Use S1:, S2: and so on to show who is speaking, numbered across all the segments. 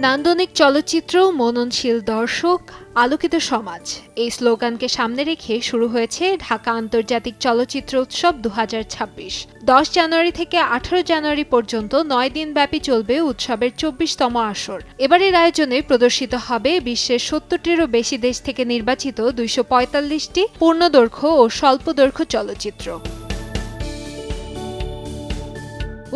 S1: নান্দনিক চলচ্চিত্র, মননশীল দর্শক, আলোকিত সমাজ এই স্লোগানকে সামনে রেখে শুরু হয়েছে ঢাকা আন্তর্জাতিক চলচ্চিত্র উৎসব ২০২৬। ১০ জানুয়ারি থেকে ১৮ জানুয়ারি পর্যন্ত ৯ দিনব্যাপী চলবে উৎসবের ২৪তম আসর। এবারের আয়োজনে প্রদর্শিত হবে বিশ্বের ৭০টিরও বেশি দেশ থেকে নির্বাচিত ২৪৫টি পূর্ণদৈর্ঘ্য ও স্বল্পদৈর্ঘ্য চলচ্চিত্র।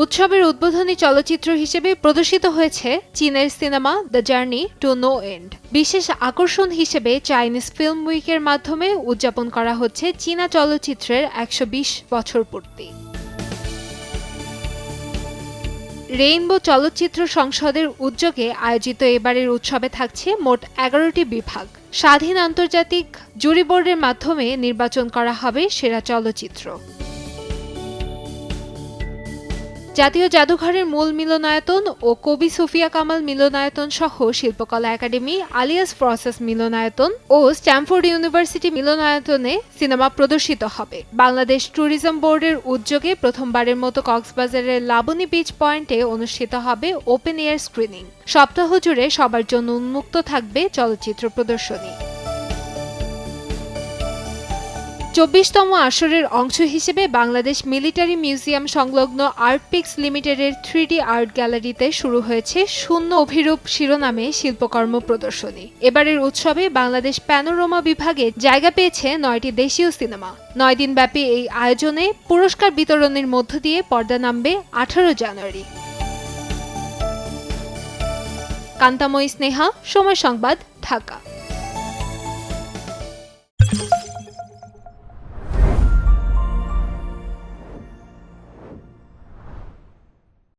S1: উৎসবের উদ্বোধনী চলচ্চিত্র হিসেবে প্রদর্শিত হয়েছে চীনের cinema the journey to no end. বিশেষ আকর্ষণ হিসেবে চাইনিজ ফিল্ম উইকের মাধ্যমে উদযাপন করা হচ্ছে চীনা চলচ্চিত্রের ১২০ বছর পূর্তি। রেইনবো চলচ্চিত্র সংসদের উদ্যোগে আয়োজিত এবারের উৎসবে থাকছে মোট ১১টি বিভাগ। স্বাধীন আন্তর্জাতিক জুরি বোর্ডের মাধ্যমে নির্বাচন করা হবে সেরা চলচ্চিত্র। জাতীয় জাদুঘরের মূল মিলনায়তন ও কবি সুফিয়া কামাল মিলনায়তন সহ শিল্পকলা একাডেমি আলিয়াস প্রসেস মিলনায়তন ও স্ট্যামফোর্ড ইউনিভার্সিটি মিলনায়তনে সিনেমা প্রদর্শিত হবে। বাংলাদেশ ট্যুরিজম বোর্ডের উদ্যোগে প্রথমবারের মতো কক্সবাজারের লাবণী বিচ পয়েন্টে অনুষ্ঠিত হবে ওপেন এয়ার স্ক্রিনিং। সপ্তাহ জুড়ে সবার জন্য উন্মুক্ত থাকবে চলচ্চিত্র প্রদর্শনী। ২৪তম আসরের অংশ হিসেবে বাংলাদেশ মিলিটারি মিউজিয়াম সংলগ্ন আর্টপিক্স লিমিটেডের 3D আর্ট গ্যালারিতে শুরু হয়েছে শূন্য অভিরূপ শিরোনামে শিল্পকর্ম প্রদর্শনী। এবারের উৎসবে বাংলাদেশ প্যানোরামা বিভাগে জায়গা পেয়েছে ৯টি দেশীয় সিনেমা। ৯ দিনব্যাপী এই আয়োজনে পুরস্কার বিতরণের মধ্য দিয়ে পর্দা নামবে ১৮ জানুয়ারি। কান্তাময়ী স্নেহা, সময় সংবাদ, ঢাকা।